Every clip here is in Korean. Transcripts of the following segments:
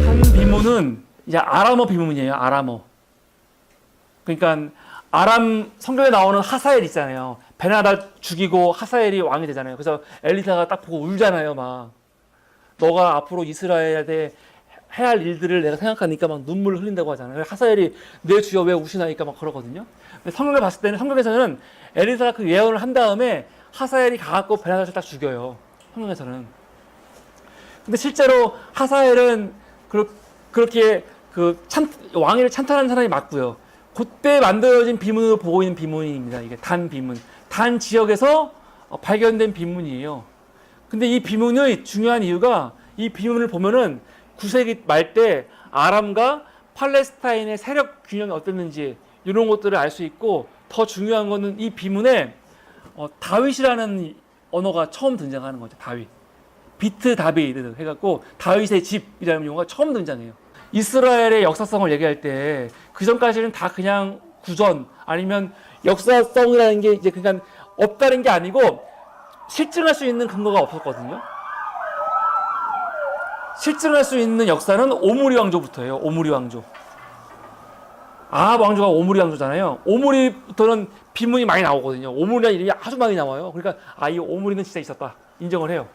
한 비문은 이제 아람어 비문이에요. 아람어. 그러니까 아람 성경에 나오는 하사엘 있잖아요. 베나달 죽이고 하사엘이 왕이 되잖아요. 그래서 엘리사가 딱 보고 울잖아요. 막 너가 앞으로 이스라엘에 해야 할 일들을 내가 생각하니까 막 눈물을 흘린다고 하잖아요. 하사엘이 내 주여 왜 우시나이까 막 그러거든요. 근데 성경을 봤을 때는 성경에서는 엘리사가 그 예언을 한 다음에 하사엘이 가갖고 베나달을 딱 죽여요. 성경에서는. 근데 실제로 하사엘은 그렇게 왕위를 찬탈하는 사람이 맞고요. 그때 만들어진 비문으로 보고 있는 비문입니다. 이게 단 비문. 단 지역에서 발견된 비문이에요. 근데 이 비문의 중요한 이유가 이 비문을 보면은 9세기 말 때 아람과 팔레스타인의 세력 균형이 어땠는지 이런 것들을 알 수 있고 더 중요한 거는 이 비문에 다윗이라는 언어가 처음 등장하는 거죠. 다윗. 비트 다비드 해갖고 다윗의 집이라는 용어가 처음 등장해요. 이스라엘의 역사성을 얘기할 때 그 전까지는 다 그냥 구전 아니면 역사성이라는 게 이제 그냥 없다는 게 아니고 실증할 수 있는 근거가 없었거든요. 실증할 수 있는 역사는 오므리 왕조부터예요. 오므리 왕조. 아합 왕조가 오므리 왕조잖아요. 오므리부터는 비문이 많이 나오거든요. 오므리라는 이름이 아주 많이 나와요. 그러니까 이 오므리는 진짜 있었다. 인정을 해요.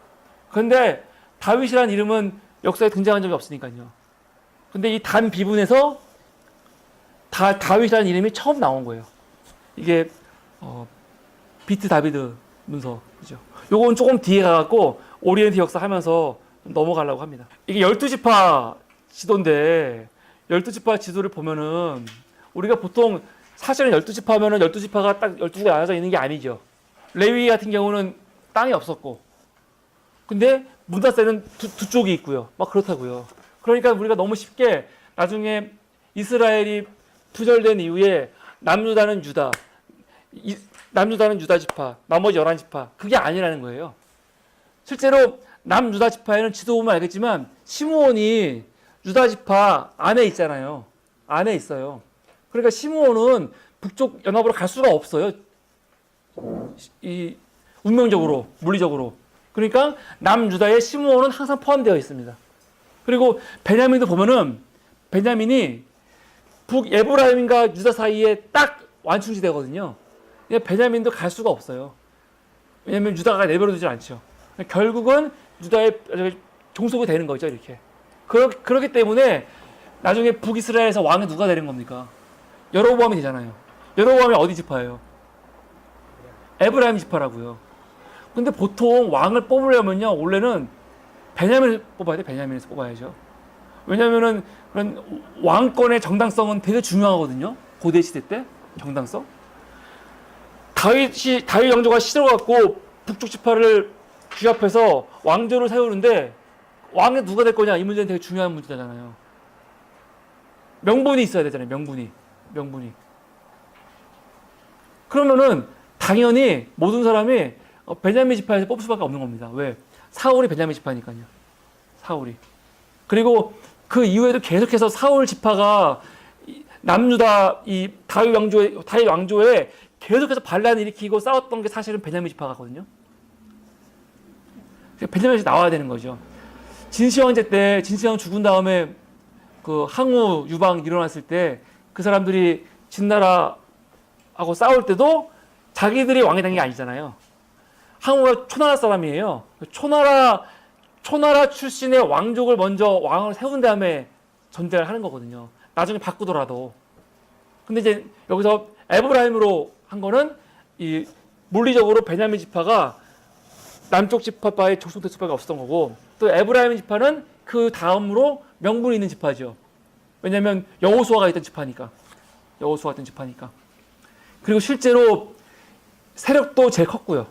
그런데 다윗이라는 이름은 역사에 등장한 적이 없으니까요. 근데 이 단 비문에서 다윗이라는 이름이 처음 나온 거예요. 이게 비트 다비드 문서죠. 요건 조금 뒤에 가갖고 오리엔트 역사 하면서 넘어가려고 합니다. 이게 12지파 지도인데 12지파 지도를 보면은 우리가 보통 사실은 12지파면은 12지파가 딱 12개가 나눠져 있는 게 아니죠. 레위 같은 경우는 땅이 없었고 근데 문하세는 두 쪽이 있고요. 막 그렇다고요. 그러니까 우리가 너무 쉽게 나중에 이스라엘이 부절된 이후에 남유다는 유다, 남유다는 유다 지파, 나머지 11지파 그게 아니라는 거예요. 실제로 남유다 지파에는 지도 보면 알겠지만 시므온이 유다 지파 안에 있잖아요. 안에 있어요. 그러니까 시므온은 북쪽 연합으로 갈 수가 없어요. 이 운명적으로, 물리적으로. 그러니까 남유다의 시므온은 항상 포함되어 있습니다. 그리고 베냐민도 보면은 베냐민이 북에브라임과 유다 사이에 딱 완충지대거든요. 베냐민도 갈 수가 없어요. 왜냐하면 유다가 내버려두지 않죠. 결국은 유다의 종속이 되는 거죠. 이렇게. 그렇기 때문에 나중에 북이스라엘에서 왕이 누가 되는 겁니까? 여로보암이 되잖아요. 여로보암이 어디 지파예요? 에브라임 지파라고요. 근데 보통 왕을 뽑으려면요, 원래는 베냐민을 뽑아야 돼. 베냐민에서 뽑아야죠. 왜냐면은 그런 왕권의 정당성은 되게 중요하거든요. 고대 시대 때 정당성. 다윗 왕조가 싫어갖고 북쪽 지파를 규합해서 왕조를 세우는데 왕이 누가 될 거냐 이 문제는 되게 중요한 문제잖아요. 명분이 있어야 되잖아요. 명분이. 그러면은 당연히 모든 사람이 베냐민 지파에서 뽑을 수밖에 없는 겁니다. 왜? 사울이 베냐민 지파니까요. 사울이. 그리고 그 이후에도 계속해서 사울 지파가 남유다 이 다윗 왕조에 계속해서 반란을 일으키고 싸웠던 게 사실은 베냐민 지파거든요. 베냐민에서 나와야 되는 거죠. 진시 황제 때 진시 죽은 다음에 그 항우 유방 일어났을 때 그 사람들이 진나라하고 싸울 때도 자기들이 왕이 된 게 아니잖아요. 항우가 초나라 사람이에요. 초나라 출신의 왕족을 먼저 왕을 세운 다음에 전쟁을 하는 거거든요. 나중에 바꾸더라도. 근데 이제 여기서 에브라임으로 한 거는 이 물리적으로 베냐민 지파가 남쪽 지파와의 족속될 수밖에 없었던 거고 또 에브라임 지파는 그 다음으로 명분이 있는 지파죠. 왜냐하면 여호수아가 있던 지파니까. 그리고 실제로 세력도 제일 컸고요.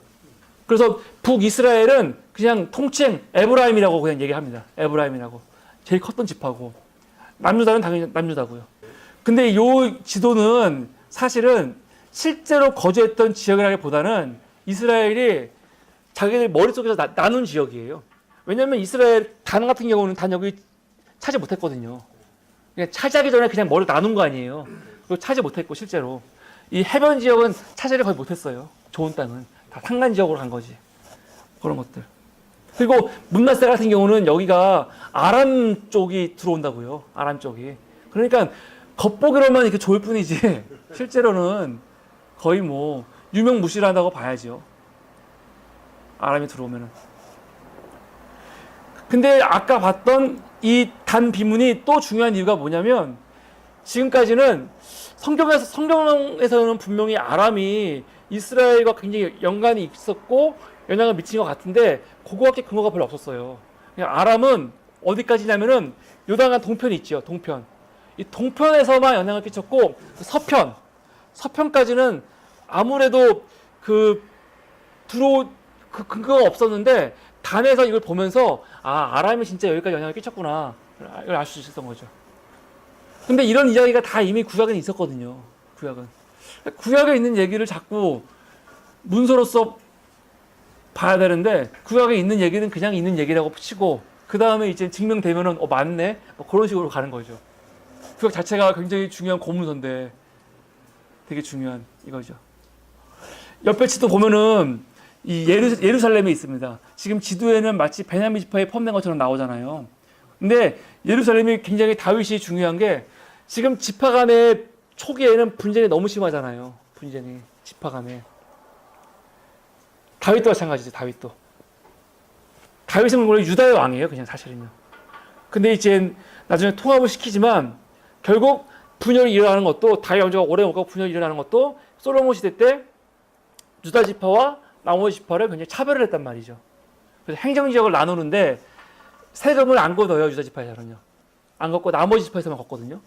그래서 북이스라엘은 그냥 통칭 에브라임이라고 그냥 얘기합니다. 에브라임이라고. 제일 컸던 지파고. 남유다는 당연히 남유다고요. 근데 이 지도는 사실은 실제로 거주했던 지역이라기보다는 이스라엘이 자기들 머릿속에서 나눈 지역이에요. 왜냐하면 이스라엘 단 같은 경우는 단 여기 차지 못했거든요. 그냥 차지하기 전에 그냥 머리를 나눈 거 아니에요. 그리고 차지 못했고 실제로. 이 해변 지역은 차지를 거의 못했어요. 좋은 땅은. 다 산간 지역으로 간 거지. 그런 것들. 그리고 문나세 같은 경우는 여기가 아람 쪽이 들어온다고요. 아람 쪽이. 그러니까 겉보기로만 이렇게 좋을 뿐이지 실제로는 거의 뭐 유명무실하다고 봐야죠. 아람이 들어오면은. 근데 아까 봤던 이 단 비문이 또 중요한 이유가 뭐냐면 지금까지는 성경에서는 분명히 아람이 이스라엘과 굉장히 연관이 있었고 영향을 미친 것 같은데 그거밖에 근거가 별로 없었어요. 그냥 아람은 어디까지냐면은 요단강 동편이 있죠. 동편. 이 동편에서만 영향을 끼쳤고 서편까지는 아무래도 그 근거가 없었는데 단에서 이걸 보면서 아람이 진짜 여기까지 영향을 끼쳤구나 이걸 알 수 있었던 거죠. 근데 이런 이야기가 다 이미 구약에 있었거든요. 구약에 있는 얘기를 자꾸 문서로서 봐야 되는데 구약에 있는 얘기는 그냥 있는 얘기라고 치고 그 다음에 이제 증명되면은 맞네 뭐 그런 식으로 가는 거죠. 구약 자체가 굉장히 중요한 고문서인데 되게 중요한 이거죠. 옆에 지도 보면은 이 예루살렘이 있습니다. 지금 지도에는 마치 베냐민 지파에 포함된 것처럼 나오잖아요. 근데 예루살렘이 굉장히 다윗이 중요한 게 지금 지파 간의 초기에는 분쟁이 너무 심하잖아요. 분쟁이 지파 간에. 다윗도 마찬가지죠. 다윗은 원래 유다의 왕이에요. 그냥 사실은요. 근데 이제 나중에 통합을 시키지만 결국 분열이 일어나는 것도 다윗 왕조가 오래 먹고 분열이 일어나는 것도 솔로몬 시대 때 유다 지파와 나머지 지파를 굉장히 차별을 했단 말이죠. 그래서 행정지역을 나누는데 세금을 안 걷어요. 유다 지파에서는요. 안 걷고 나머지 지파에서만 걷거든요.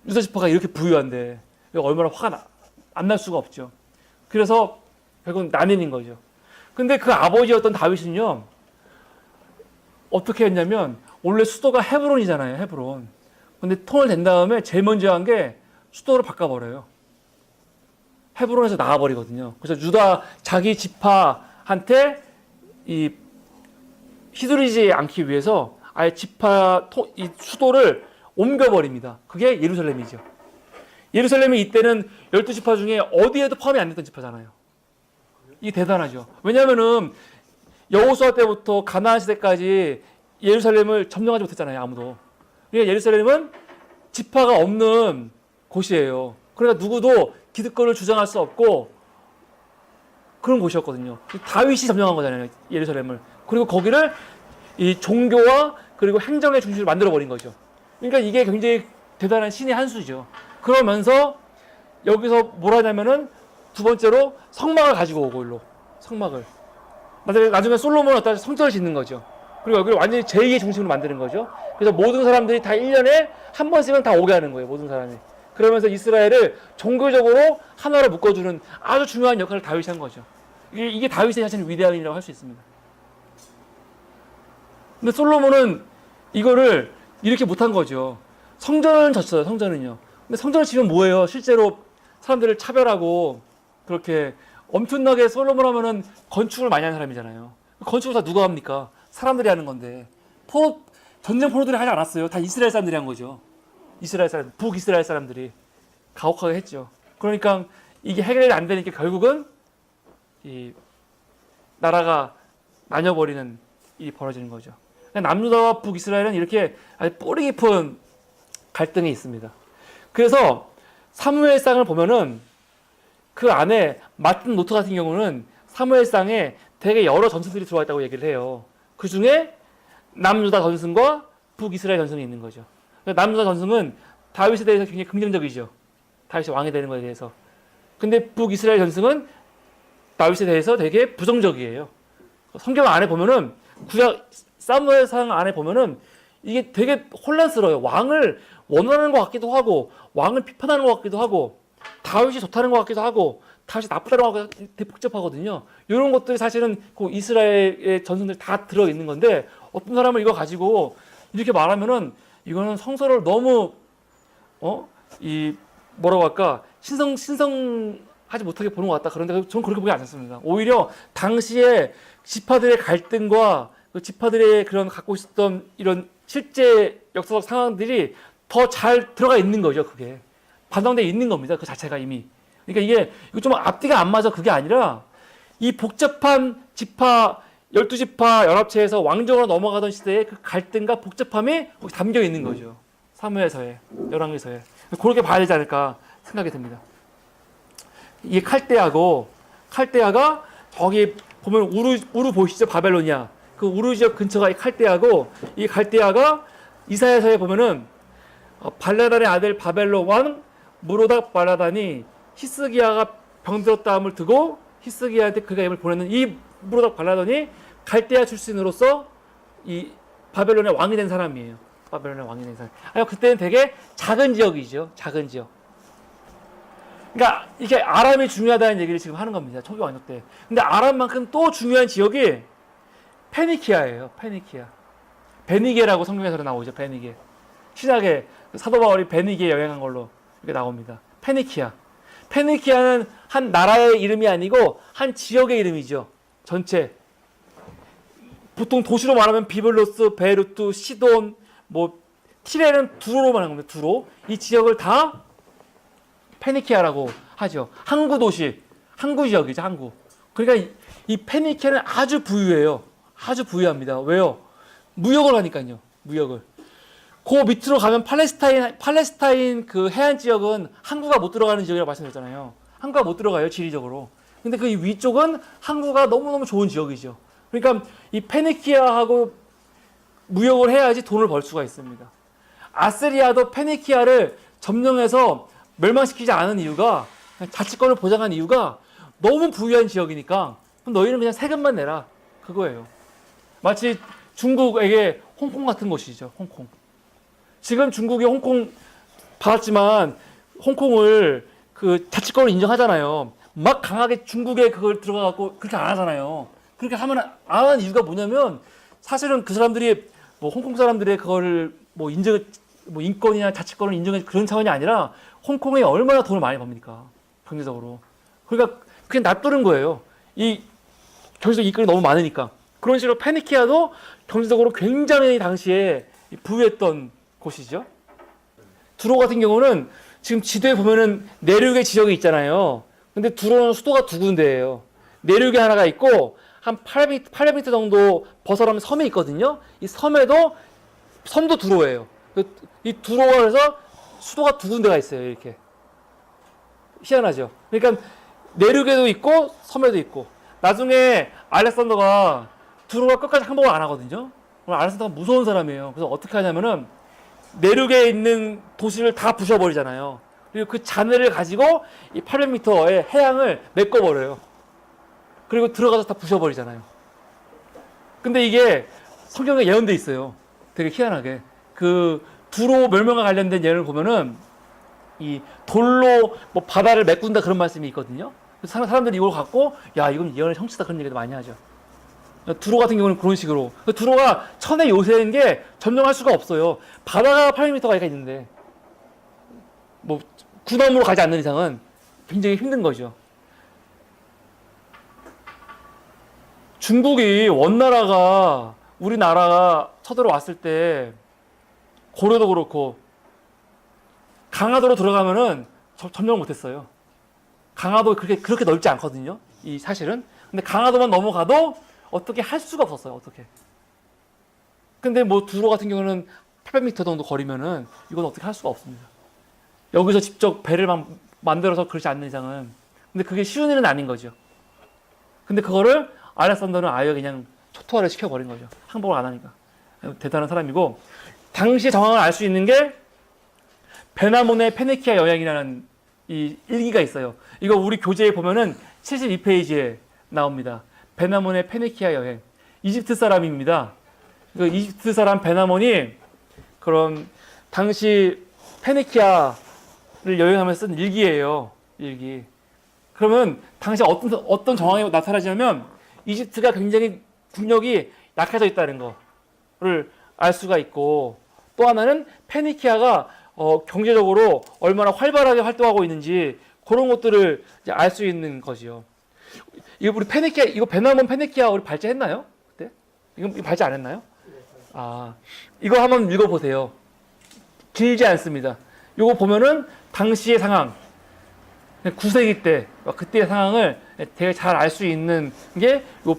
유다 지파가 이렇게 부유한데 얼마나 화가 안 날 수가 없죠. 그래서 결국은 나뉘는 거죠. 근데 그 아버지였던 다윗은요. 어떻게 했냐면 원래 수도가 헤브론이잖아요. 헤브론. 근데 통일된 다음에 제일 먼저 한 게 수도를 바꿔버려요. 헤브론에서 나와버리거든요. 그래서 유다 자기 지파한테 이 휘두르지 않기 위해서 아예 이 수도를 옮겨버립니다. 그게 예루살렘이죠. 예루살렘이 이때는 12지파 중에 어디에도 포함이 안 됐던 지파잖아요. 이게 대단하죠. 왜냐하면은 여호수아 때부터 가나안 시대까지 예루살렘을 점령하지 못했잖아요. 아무도. 그러니까 예루살렘은 지파가 없는 곳이에요. 그러니까 누구도 기득권을 주장할 수 없고 그런 곳이었거든요. 다윗이 점령한 거잖아요. 예루살렘을. 그리고 거기를 이 종교와 그리고 행정의 중심으로 만들어버린 거죠. 그러니까 이게 굉장히 대단한 신의 한 수죠. 그러면서 여기서 뭘 하냐면은 두 번째로 성막을 가지고 오고 일로 성막을 나중에 솔로몬은 어떤 성전을 짓는 거죠. 그리고 여기를 완전히 제2의 중심으로 만드는 거죠. 그래서 모든 사람들이 다 1년에 한 번씩은 다 오게 하는 거예요. 모든 사람이. 그러면서 이스라엘을 종교적으로 하나로 묶어주는 아주 중요한 역할을 다윗이 한 거죠. 이게 다윗의 자신의 위대함이라고 할 수 있습니다. 근데 솔로몬은 이거를 이렇게 못한 거죠. 성전은 졌어요. 성전은요. 근데 성전을 지면 뭐예요? 실제로 사람들을 차별하고 그렇게 엄청나게 솔로몬 하면은 건축을 많이 하는 사람이잖아요. 건축을 다 누가 합니까? 사람들이 하는 건데 전쟁 포로들이 하지 않았어요. 다 이스라엘 사람들이 한 거죠. 북이스라엘 사람들이 가혹하게 했죠. 그러니까 이게 해결이 안 되니까 결국은 이 나라가 나뉘어버리는 일이 벌어지는 거죠. 남유다와 북이스라엘은 이렇게 아주 뿌리 깊은 갈등이 있습니다. 그래서 사무엘상을 보면은 그 안에 마틴 노트 같은 경우는 사무엘상에 되게 여러 전승들이 들어와 있다고 얘기를 해요. 그 중에 남유다 전승과 북이스라엘 전승이 있는 거죠. 남유다 전승은 다윗에 대해서 굉장히 긍정적이죠. 다윗이 왕이 되는 것에 대해서. 근데 북이스라엘 전승은 다윗에 대해서 되게 부정적이에요. 성경 안에 보면은 구약 사무엘상 안에 보면은 이게 되게 혼란스러워요. 왕을 원하는 것 같기도 하고 왕을 비판하는 것 같기도 하고 다윗이 좋다는 것 같기도 하고 다윗이 나쁘다는 것 같기도 하고 되게 복잡하거든요. 이런 것들이 사실은 그 이스라엘의 전승들 다 들어있는 건데 어떤 사람은 이거 가지고 이렇게 말하면은 이거는 성서를 너무 뭐라고 할까 신성하지 못하게 보는 것 같다. 그런데 저는 그렇게 보지 않습니다. 오히려 당시에 지파들의 갈등과 그 지파들의 그런 갖고 있었던 이런 실제 역사적 상황들이 더 잘 들어가 있는 거죠. 그게 반영되어 있는 겁니다. 그 자체가 이미. 그러니까 이거 좀 앞뒤가 안 맞아 그게 아니라 이 복잡한 지파 12지파 연합체에서 왕정으로 넘어가던 시대의 그 갈등과 복잡함이 거기 담겨 있는 거죠. 사무엘서에, 열왕기서에. 그렇게 봐야 되지 않을까 생각이 듭니다. 이게 칼데아가 저기 보면 우르 보이시죠? 바벨로니아. 그 우르 지역 근처가 이 칼데아고, 이 칼데아가 이사야서에 보면은 발라단의 아들 바벨론 왕 무로닥 발라단이 히스기야가 병들었다함을 두고 히스기야한테 그가 임을 보내는 이 무로닥 발라단이 갈대아 출신으로서 이 바벨론의 왕이 된 사람이에요. 바벨론의 왕이 된 사람. 그때는 되게 작은 지역이죠. 작은 지역. 그러니까 이게 아람이 중요하다는 얘기를 지금 하는 겁니다. 초기 왕조 때. 근데 아람만큼 또 중요한 지역이 페니키아예요. 페니키아. 베니게라고 성경에서 나오죠. 베니게. 신약에 사도 바울이 베니게 여행한 걸로 이렇게 나옵니다. 페니키아. 페니키아는 한 나라의 이름이 아니고 한 지역의 이름이죠. 전체. 보통 도시로 말하면 비블로스, 베이루트, 시돈, 뭐 티레는 두로로 말하는 겁니다. 두로. 이 지역을 다 페니키아라고 하죠. 항구 도시, 항구 지역이죠. 항구. 그러니까 이 페니키아는 아주 부유해요. 아주 부유합니다. 왜요? 무역을 하니까요. 무역을. 그 밑으로 가면 팔레스타인 그 해안 지역은 항구가 못 들어가는 지역이라고 말씀드렸잖아요. 항구가 못 들어가요, 지리적으로. 근데 그 위쪽은 항구가 너무너무 좋은 지역이죠. 그러니까 이 페니키아하고 무역을 해야지 돈을 벌 수가 있습니다. 아스리아도 페니키아를 점령해서 멸망시키지 않은 이유가, 자치권을 보장한 이유가 너무 부유한 지역이니까 그럼 너희는 그냥 세금만 내라. 그거예요. 마치 중국에게 홍콩 같은 곳이죠. 홍콩. 지금 중국이 홍콩 받았지만 홍콩을 그 자치권을 인정하잖아요. 막 강하게 중국에 그걸 들어가갖고 그렇게 안 하잖아요. 그렇게 하면 안 하는 이유가 뭐냐면 사실은 그 사람들이 뭐 홍콩 사람들의 그거를 뭐 뭐 인권이나 자치권을 인정해 그런 차원이 아니라 홍콩에 얼마나 돈을 많이 법니까? 경제적으로. 그러니까 그냥 놔두는 거예요. 이 경제적 이권이 너무 많으니까. 그런 식으로 페니키아도 경제적으로 굉장히 당시에 부유했던 곳이죠. 두로 같은 경우는 지금 지도에 보면은 내륙의 지역이 있잖아요. 근데 두로는 수도가 두 군데예요. 내륙에 하나가 있고 한 800m 정도 벗어나면 섬이 있거든요. 이 섬도 두로예요. 이 두로에서 수도가 두 군데가 있어요. 이렇게. 희한하죠. 그러니까 내륙에도 있고 섬에도 있고. 나중에 알렉산더가 두로가 끝까지 항복을 안 하거든요. 알렉산더가 무서운 사람이에요. 그래서 어떻게 하냐면은 내륙에 있는 도시를 다 부셔버리잖아요. 그리고 그 잔해를 가지고 이 800m의 해양을 메꿔버려요. 그리고 들어가서 다 부셔버리잖아요. 근데 이게 성경에 예언돼 있어요. 되게 희한하게. 그 두로 멸망과 관련된 예를 보면은 이 돌로 뭐 바다를 메꾼다 그런 말씀이 있거든요. 그래서 사람들이 이걸 갖고 야 이건 예언의 성취다 그런 얘기도 많이 하죠. 두로 같은 경우는 그런 식으로. 두로가 천의 요새인 게 점령할 수가 없어요. 바다가 800m가 있는데 뭐 구덤으로 가지 않는 이상은 굉장히 힘든 거죠. 중국이 원나라가 우리나라가 쳐들어왔을 때 고려도 그렇고 강화도로 들어가면은 점령을 못했어요. 강화도 그렇게 넓지 않거든요. 이 사실은. 근데 강화도만 넘어가도 어떻게 할 수가 없었어요. 어떻게. 근데 뭐 두로 같은 경우는 800m 정도 거리면은 이건 어떻게 할 수가 없습니다. 여기서 직접 배를 만들어서 그러지 않는 이상은. 근데 그게 쉬운 일은 아닌 거죠. 근데 그거를 알렉산더는 아예 그냥 초토화를 시켜버린 거죠. 항복을 안 하니까. 대단한 사람이고, 당시 정황을 알 수 있는 게 베나몬의 페니키아 여행이라는 이 일기가 있어요. 이거 우리 교재에 보면은 72페이지에 나옵니다. 베나몬의 페니키아 여행. 이집트 사람입니다. 그 이집트 사람 베나몬이 그런 당시 페니키아를 여행하면서 쓴 일기예요. 일기. 그러면 당시 어떤 정황이 나타나냐면 이집트가 굉장히 국력이 약해져 있다는 거를 알 수가 있고, 또 하나는 페니키아가 경제적으로 얼마나 활발하게 활동하고 있는지 그런 것들을 알 수 있는 거지요. 이거 우리 페니키아, 이거 베나몬 페니키아 우리 발제했나요? 그때? 이거 발제 안 했나요? 아, 이거 한번 읽어보세요. 길지 않습니다. 이거 보면은 당시의 상황, 9세기 때, 그때의 상황을 되게 잘 알 수 있는 게 요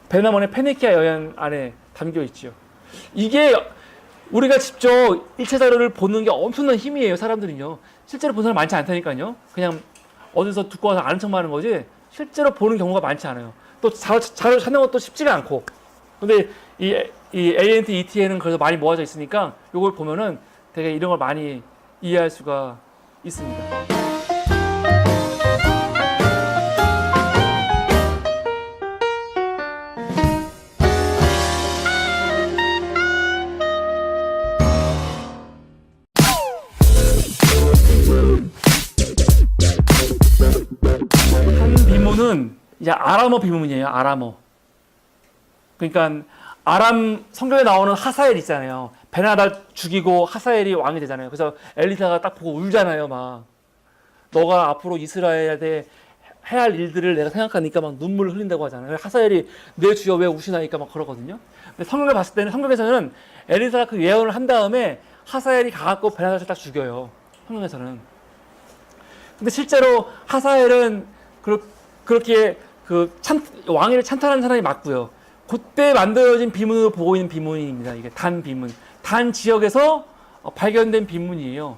베나몬의 페네키아 여행 안에 담겨 있죠. 이게 우리가 직접 일체 자료를 보는 게 엄청난 힘이에요. 사람들은요. 실제로 본 사람 많지 않다니까요. 그냥 어디서 듣고 와서 아는 척만 하는 거지 실제로 보는 경우가 많지 않아요. 또 자료 찾는 것도 쉽지가 않고. 근데 이 ANT, ETN은 그래서 많이 모아져 있으니까 이걸 보면은 되게 이런 걸 많이 이해할 수가 있습니다. 한 비문은 이제 아람어 비문이에요. 아람어. 그러니까 아람 성경에 나오는 하사엘 있잖아요. 베나달 죽이고 하사엘이 왕이 되잖아요. 그래서 엘리사가 딱 보고 울잖아요. 막 너가 앞으로 이스라엘에 해야 할 일들을 내가 생각하니까 막 눈물을 흘린다고 하잖아요. 하사엘이 내 주여 왜 우시나이까 막 그러거든요. 근데 성경을 봤을 때는 성경에서는 엘리사가 그 예언을 한 다음에 하사엘이 가갖고 베나달을 딱 죽여요. 성경에서는. 근데 실제로 하사엘은 그렇게 왕위를 찬탈하는 사람이 맞고요. 그때 만들어진 비문으로 보고 있는 비문입니다. 이게 단 비문. 단 지역에서 발견된 비문이에요.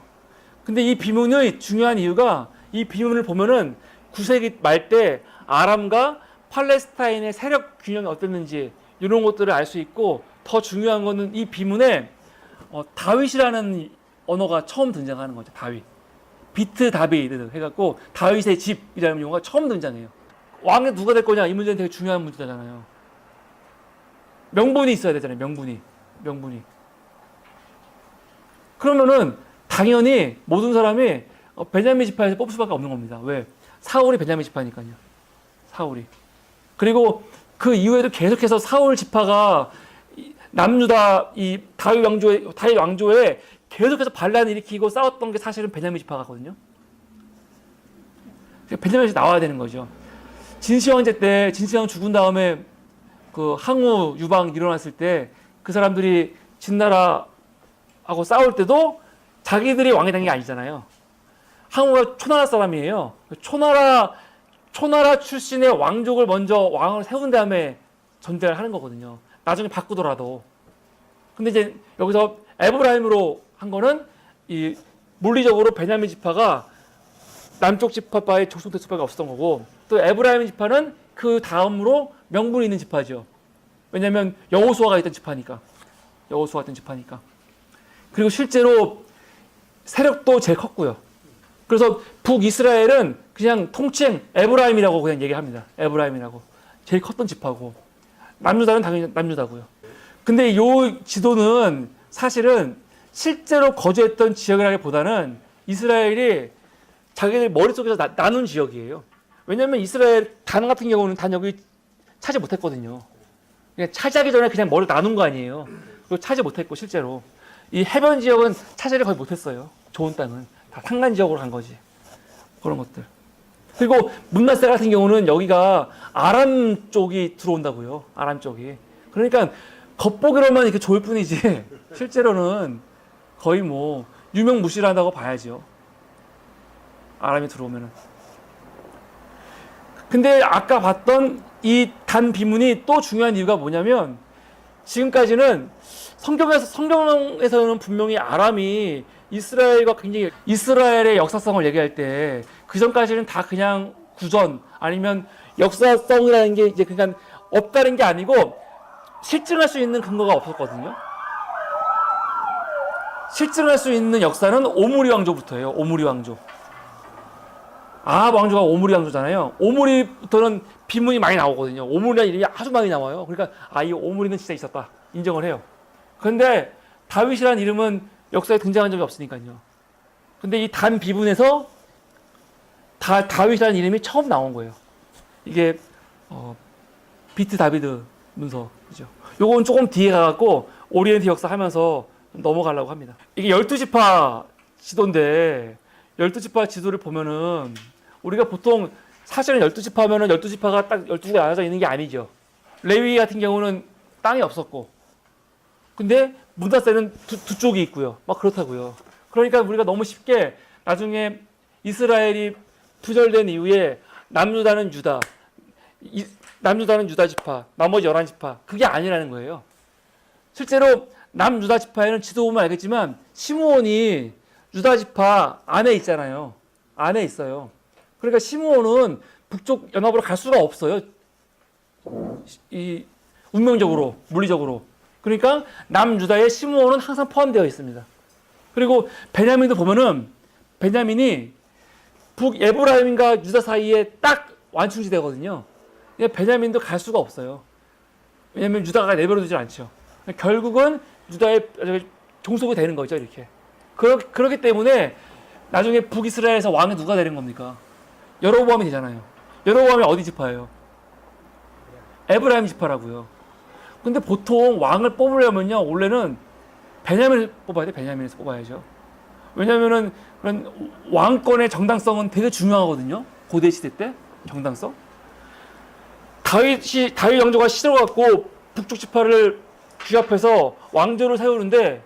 근데 이 비문의 중요한 이유가 이 비문을 보면은 9세기 말 때 아람과 팔레스타인의 세력 균형이 어땠는지 이런 것들을 알 수 있고 더 중요한 거는 이 비문에 다윗이라는 언어가 처음 등장하는 거죠. 다윗. 비트 다비드 해갖고 다윗의 집이라는 용어가 처음 등장해요. 왕이 누가 될 거냐 이 문제는 되게 중요한 문제잖아요. 명분이 있어야 되잖아요. 명분이. 그러면은 당연히 모든 사람이 베냐민 지파에서 뽑을 수밖에 없는 겁니다. 왜? 사울이 베냐민 지파니까요. 사울이. 그리고 그 이후에도 계속해서 사울 지파가 남유다 이 다윗 왕조에 계속해서 반란을 일으키고 싸웠던 게 사실은 베냐민 지파거든요. 베냐민에서 나와야 되는 거죠. 진시 황제 때 진시 왕 죽은 다음에 그 항우 유방 일어났을 때 그 사람들이 진나라하고 싸울 때도 자기들이 왕이 된 게 아니잖아요. 항우가 초나라 사람이에요. 초나라 출신의 왕족을 먼저 왕을 세운 다음에 전대를 하는 거거든요. 나중에 바꾸더라도. 근데 이제 여기서 에브라임으로 한 거는 이 물리적으로 베냐민 지파가 남쪽 지파와의 족속될 수밖에 없었던 거고 또 에브라임 지파는 그 다음으로 명분이 있는 지파죠. 왜냐하면 여호수아가 있던 지파니까. 그리고 실제로 세력도 제일 컸고요. 그래서 북이스라엘은 그냥 통칭 에브라임이라고 그냥 얘기합니다. 에브라임이라고. 제일 컸던 지파고. 남유다는 당연히 남유다고요. 근데 이 지도는 사실은 실제로 거주했던 지역이라기보다는 이스라엘이 자기들 머릿속에서 나눈 지역이에요. 왜냐하면 이스라엘 단 같은 경우는 단 여기 차지 못했거든요. 그냥 차지하기 전에 그냥 머리를 나눈 거 아니에요. 그리고 차지 못했고 실제로 이 해변 지역은 차지를 거의 못했어요. 좋은 땅은 다 산간 지역으로 간 거지. 그런 것들. 그리고 문나세 같은 경우는 여기가 아람 쪽이 들어온다고요. 아람 쪽이. 그러니까 겉보기로만 이렇게 좋을 뿐이지 실제로는 거의 뭐 유명무실하다고 봐야죠. 아람이 들어오면은. 근데 아까 봤던 이 단 비문이 또 중요한 이유가 뭐냐면 지금까지는 성경에서는 분명히 아람이 이스라엘과 굉장히 이스라엘의 역사성을 얘기할 때 그 전까지는 다 그냥 구전 아니면 역사성이라는 게 이제 그냥 없다는 게 아니고 실증할 수 있는 근거가 없었거든요. 실증할 수 있는 역사는 오므리 왕조부터예요. 오므리 왕조. 아합 왕조가 오므리 왕조잖아요. 오므리부터는 비문이 많이 나오거든요. 오므리라는 이름이 아주 많이 나와요. 그러니까 이 오므리는 진짜 있었다. 인정을 해요. 그런데 다윗이라는 이름은 역사에 등장한 적이 없으니까요. 근데 이 단 비문에서 다윗이라는 이름이 처음 나온 거예요. 이게 비트 다비드 문서 그죠? 요건 조금 뒤에 가갖고 오리엔트 역사 하면서 넘어가려고 합니다. 이게 12지파 지도인데 12지파 지도를 보면은 우리가 보통 사실은 12지파 하면은 12지파가 딱 12개가 나눠져 있는 게 아니죠. 레위 같은 경우는 땅이 없었고 근데 문다세는 두 쪽이 있고요. 막 그렇다고요. 그러니까 우리가 너무 쉽게 나중에 이스라엘이 부절된 이후에 남유다는 유다, 남유다는 유다 지파, 나머지 11지파. 그게 아니라는 거예요. 실제로 남유다 지파에는 지도 보면 알겠지만 시므온이 유다 지파 안에 있잖아요. 안에 있어요. 그러니까 시므온은 북쪽 연합으로 갈 수가 없어요. 이 운명적으로, 물리적으로. 그러니까 남유다의 시므온은 항상 포함되어 있습니다. 그리고 베냐민도 보면은 베냐민이 북에브라임과 유다 사이에 딱 완충지대거든요. 베냐민도 갈 수가 없어요. 왜냐하면 유다가 내버려두질 않죠. 결국은 유다의 종속이 되는 거죠, 이렇게. 그렇기 때문에 나중에 북이스라엘에서 왕이 누가 되는 겁니까? 여로보암이 되잖아요. 여로보암이 어디 지파예요? 에브라임 지파라고요. 근데 보통 왕을 뽑으려면요, 원래는 베냐민을 뽑아야 돼. 베냐민에서 뽑아야죠. 왜냐면은 그런 왕권의 정당성은 되게 중요하거든요. 고대 시대 때 정당성. 다윗 왕조가 시들어갖고 북쪽 지파를 규합해서 왕조를 세우는데